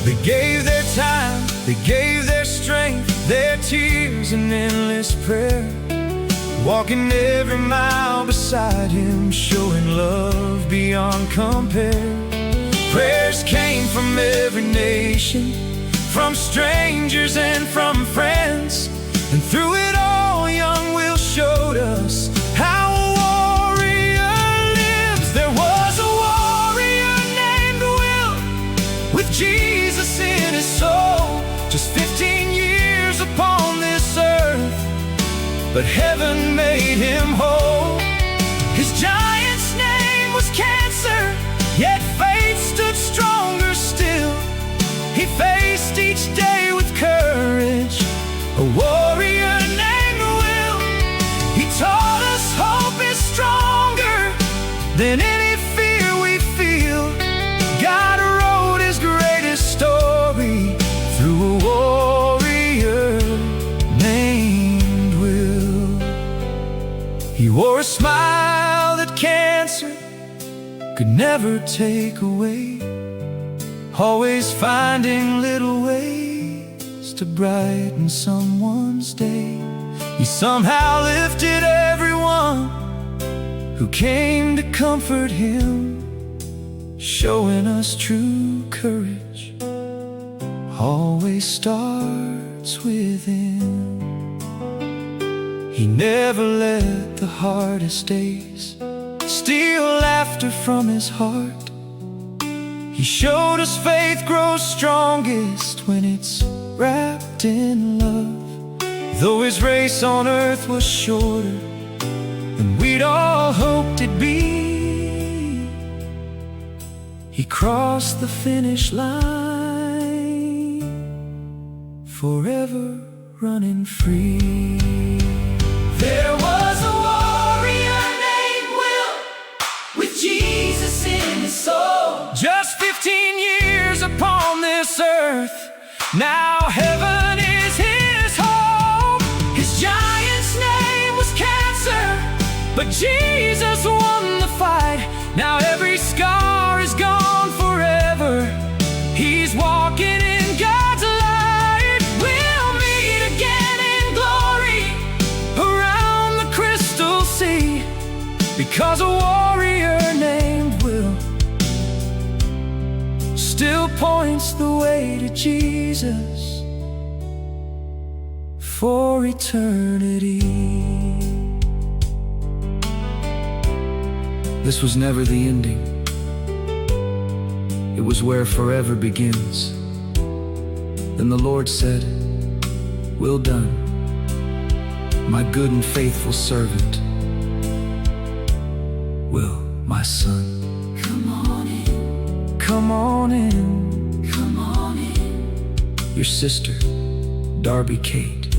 Speaker 2: They gave their time, they gave their strength, their tears and endless prayer, walking every mile beside him, showing love beyond compare. Prayers came from every nation, from strangers and from friends, and through it all, young Will showed us how a warrior lives. There was a warrior named Will, with Jesus in his soul, just 15 years upon this earth, but heaven made him whole. His giant's name was cancer, yet faith stood stronger still. He faced each day with courage, a warrior named Will. He taught us hope is stronger than any fear we feel. God wrote his greatest story through a warrior named Will. He wore a smile that cancer could never take away, always finding little ways to brighten someone's day. He somehow lifted everyone who came to comfort him, showing us true courage always starts within. He never let the hardest days steal laughter from his heart. He showed us faith grows strongest when it's wrapped in love. Though his race on earth was shorter than we'd all hoped it'd be, he crossed the finish line, forever running free. There was a warrior named Will, with Jesus in his soul, just 15 years upon this earth. Now heaven is his home. His giant's name was cancer, but Jesus won the fight. Now every scar is gone forever. He's walking in God's light. We'll meet again in glory around the crystal sea, because a warrior named Will still points the way to Jesus for eternity. This was never the ending. It was where forever begins. Then the Lord said, "Well done, my good and faithful servant. Will, my son, come on in, come on in, come on in. Your sister, Darby Kate,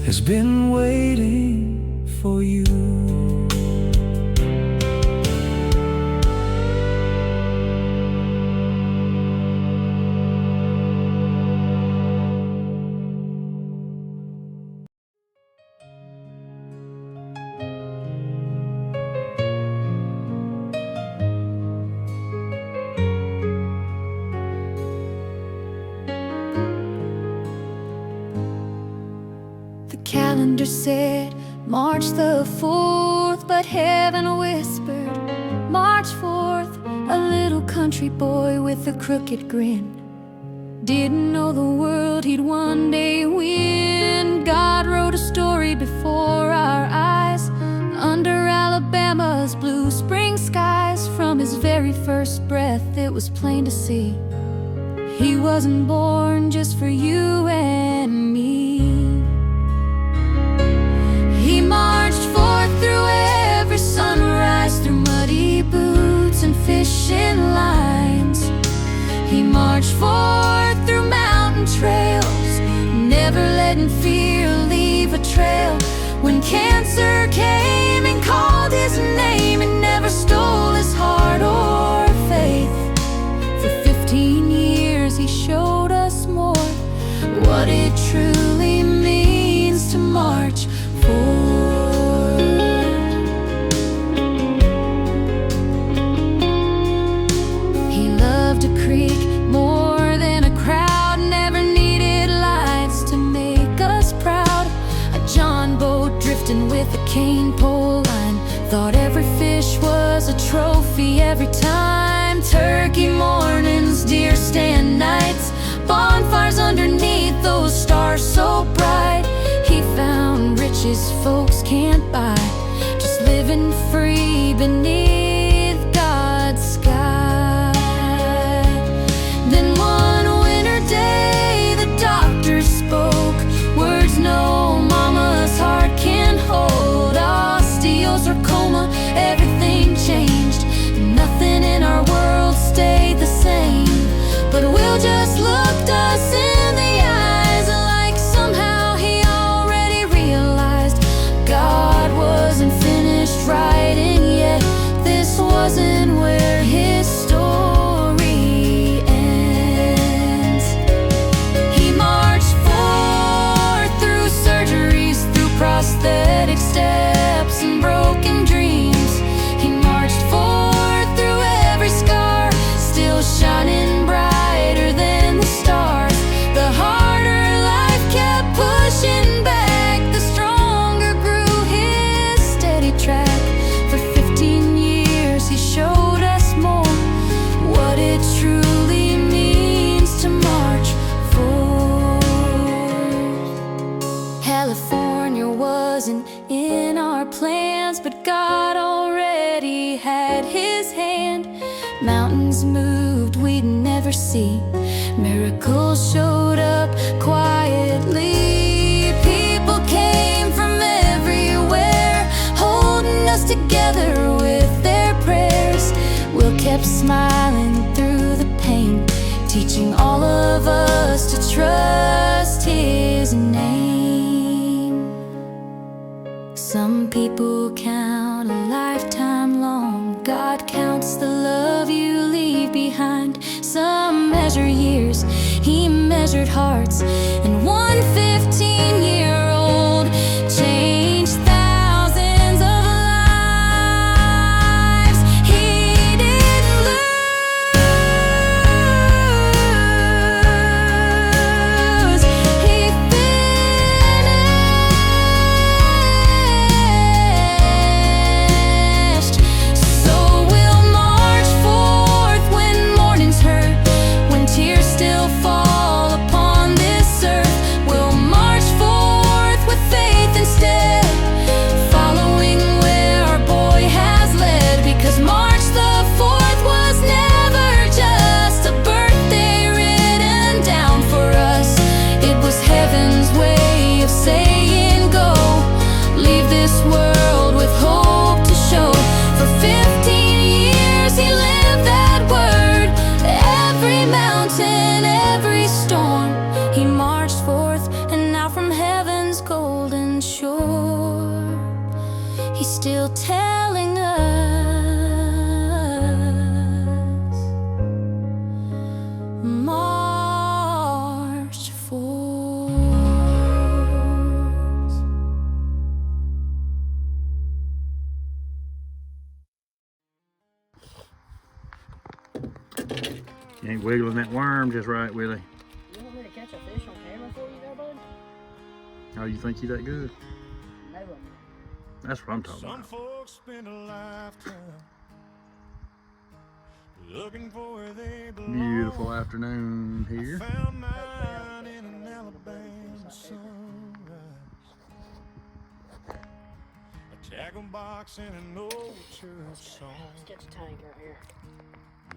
Speaker 2: has been waiting for you."
Speaker 1: Calendar said March the 4th, but heaven whispered March 4th. A little country boy with a crooked grin didn't know the world he'd one day win. God wrote a story before our eyes, under Alabama's blue spring skies. From his very first breath it was plain to see he wasn't born just for you and me. He marched forth through every sunrise, through muddy boots and fishing lines. He marched forth through mountain trails, never letting fear leave a trail. When cancer came and called his name, it never stole his heart or faith. For 15 what it truly means to march forward. He loved a creek more than a crowd, never needed lights to make us proud. A John boat drifting with a cane pole line, thought every fish was a trophy every time. Turkey mornings, deer stand nights, bonfires underneath those stars so bright. He found riches folks can't buy, just living free beneath God's sky. Then one winter day the doctor spoke words no mama's heart can hold. Osteosarcoma, everything changed. Nothing in our world stayed the same, but Will just looked us in the eyes, like somehow he already realized God wasn't finished writing yet. This wasn't where his story ends. He marched forth through surgeries, through prosthetic steps and broken dreams. He marched forth through every scar, still shining brighter than the stars. The harder life kept pushing back, the stronger grew his steady track. For 15 years he showed us more what it truly means to march forward. California wasn't in our plans, but God already had his hand. Mountains moved we'd never see, miracles showed up quietly. People came from everywhere, holding us together with their prayers. Will kept smiling through the pain, teaching all of us to trust his name. Some people count a lifetime long, God counts the love you leave behind. Some measure years, he measured hearts, and one 15-year-old changed thousands of lives. He didn't lose, he finished. So we'll march forth when mornings hurt, when tears still fall upon this earth. We'll march forth with faith instead, following where our boy has led. Because March the 4th was never just a birthday written down for us. It was heaven's way of saying go, leave this world with hope to show. For 15 years he lived that word, every mountain, every storm. He marched forth, and now from heaven's golden shore, he's still telling us, march forth.
Speaker 8: You ain't wiggling that worm just right, Willie.
Speaker 9: You want me to catch a fish on camera for you there, bud?
Speaker 8: Oh, you think you that good?
Speaker 9: No.
Speaker 8: That's what I'm talking
Speaker 2: Some
Speaker 8: about.
Speaker 2: folks spend a lifetime looking for where they belong.
Speaker 8: Beautiful afternoon here.
Speaker 2: Found mine in an Alabama sunrise, a tackle box and an old church song.
Speaker 9: Let's get the tank out here.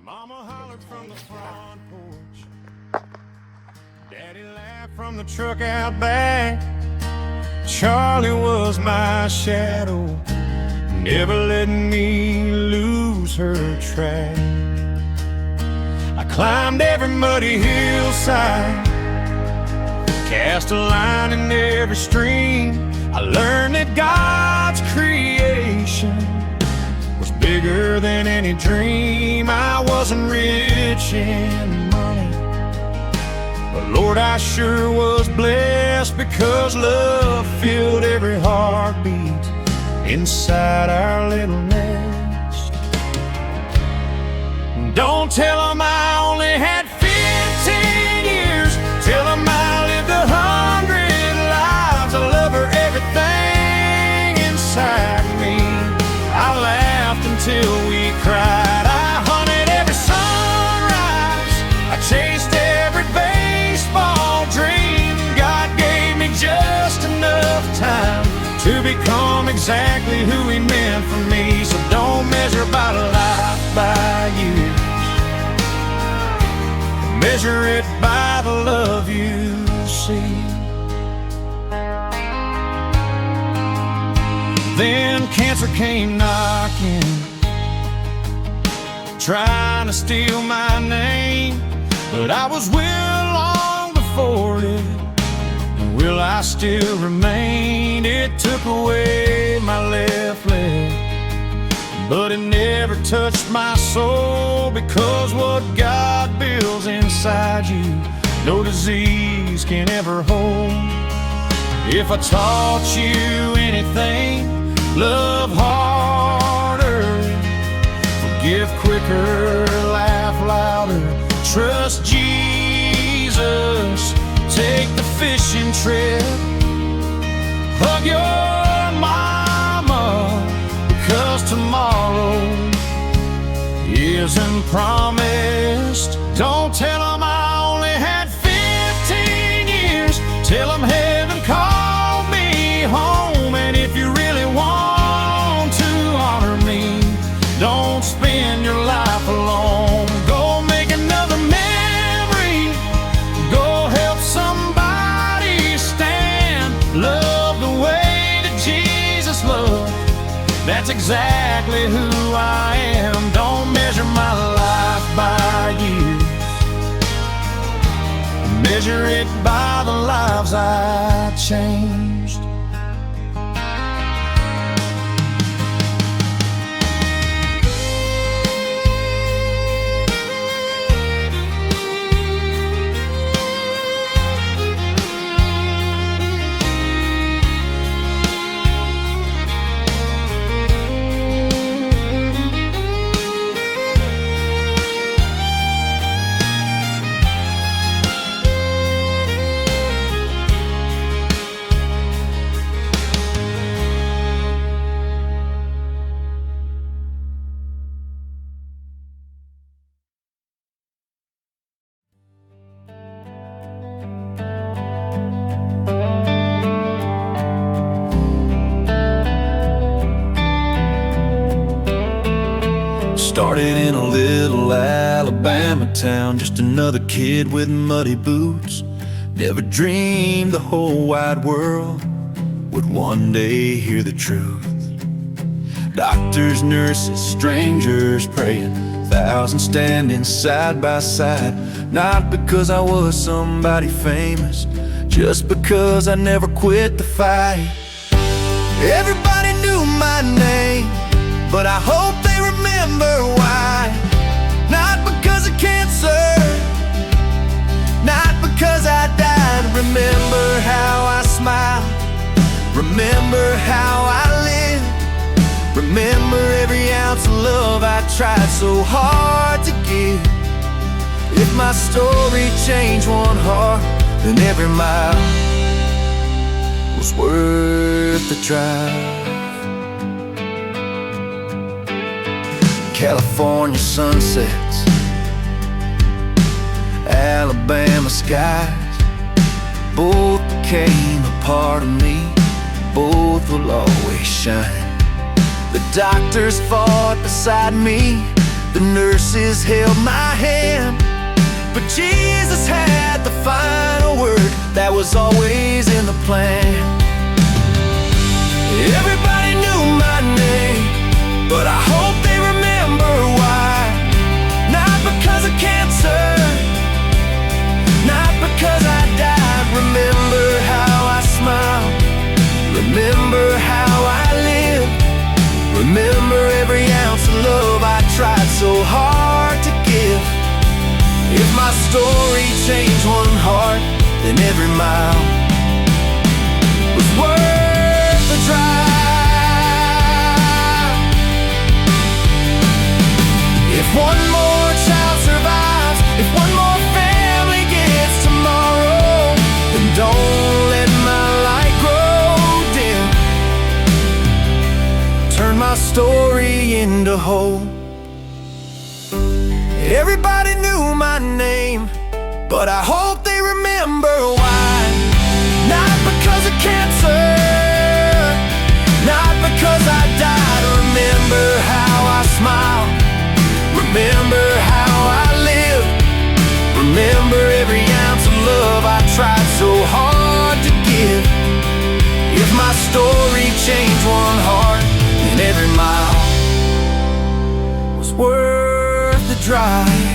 Speaker 2: Mama hollered from the front porch, Daddy laughed from the truck out back. Charlie was my shadow, never letting me lose her track. I climbed every muddy hillside, cast a line in every stream. I learned that God's creation was bigger than any dream. I wasn't rich in money, but Lord, I sure was blessed because love filled every heartbeat inside our little nest. Don't tell them I only had 15 years. Tell them I lived 100 lives. I love her, everything inside me. I laughed until we cried. I hunted every sunrise. I chased every baseball dream. God gave me just enough time to become exactly who He meant for me. So don't measure by life by years. Measure it by the love you see. Then cancer came knocking, trying to steal my name. But I was will long before it, and will I still remain. It took away my left leg, but it never touched my soul, because what God builds inside you, no disease can ever hold. If I taught you anything, love harder, forgive quicker, laugh louder, trust Jesus, take the fishing trip, hug your mama, because tomorrow isn't promised. Don't tell them I only had 15 years. Tell them heaven called me home. And if you really want to honor me, don't spend your life alone. Go make another memory. Go help somebody stand. Love the way that Jesus loved. That's exactly who I am. Don't measure my life by years. Measure it by the lives I changed.
Speaker 3: Started in a little Alabama town, just another kid with muddy boots. Never dreamed the whole wide world would one day hear the truth. Doctors, nurses, strangers praying, thousands standing side by side. Not because I was somebody famous, just because I never quit the fight. Everybody knew my name, but I hope they remember why. Not because of cancer, not because I died. Remember how I smiled, remember how I lived. Remember every ounce of love I tried so hard to give. If my story changed one heart, then every mile was worth the drive. California sunsets, Alabama skies, both became a part of me, both will always shine. The doctors fought beside me, the nurses held my hand, but Jesus had the final word, that was always in the plan. Everybody knew my name, but I hope they remember why. Not because of cancer, not because I died. Remember how I smiled, remember how I lived. Remember every ounce of love I tried so hard to give. If my story changed one heart,
Speaker 5: then every mile was worth the drive. If one more child survives, if one more family gets tomorrow, then don't let my light grow dim. Turn my story into hope. Everybody knew my name, but I hope they remember why. Not because of cancer, not because I died. Remember how I smiled, remember how I lived, remember every ounce of love I tried so hard to give. If my story changed one heart, then every mile was worth the drive.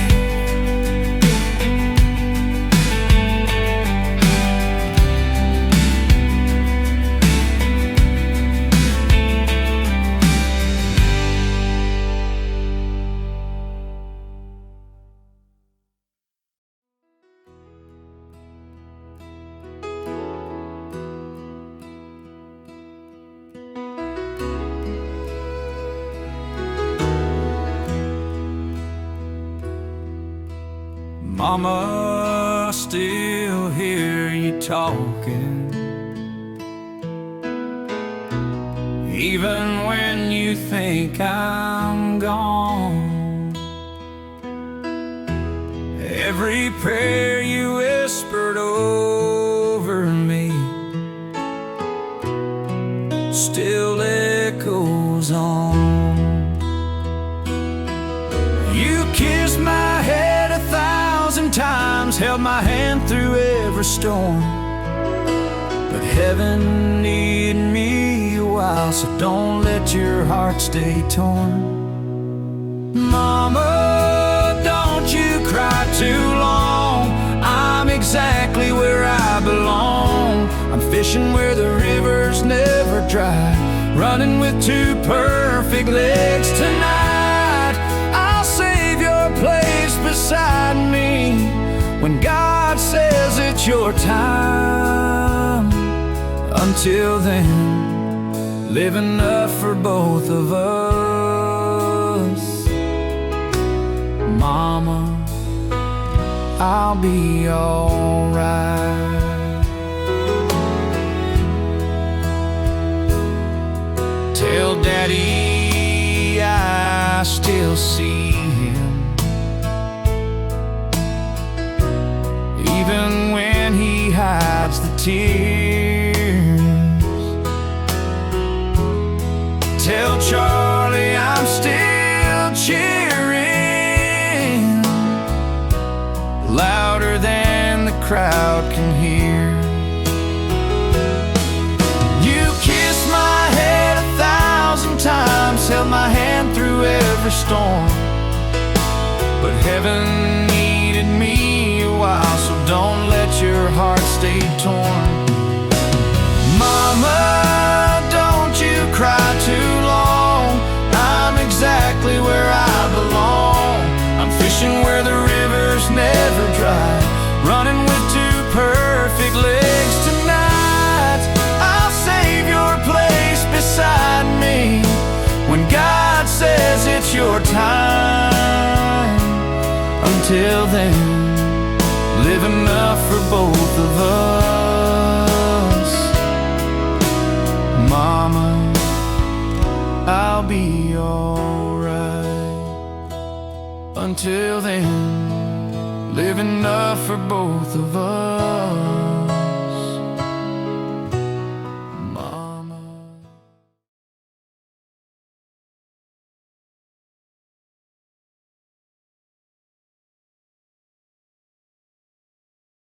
Speaker 5: Mama, still hear you talking, even when you think I'm gone. Every prayer you whispered over me still echoes on. You kissed my head 1,000 times, held my hand through every storm. But heaven needed me a while, so don't let your heart stay torn. Mama, don't you cry too long. I'm exactly where I belong. I'm fishing where the rivers never dry, running with 2 perfect legs tonight. I'll save your place beside me when God says it's your time. Until then, live enough for both of us. Mama, I'll be alright. Tell Daddy I still see him, even when he hides the tears. Tell Charlie I'm still cheering, louder than the crowd can hear. You kissed my head 1,000 times, held my hand through every storm. But heaven needed me a while, so don't let your heart stay torn. Mama, don't you cry too long. I'm exactly where I belong. I'm fishing where the rivers never dry, running with 2 perfect legs tonight. I'll save your place beside me when God says it's your time. Until then, live enough for both of us. Mama, I'll be alright. Until then, live enough for both of us.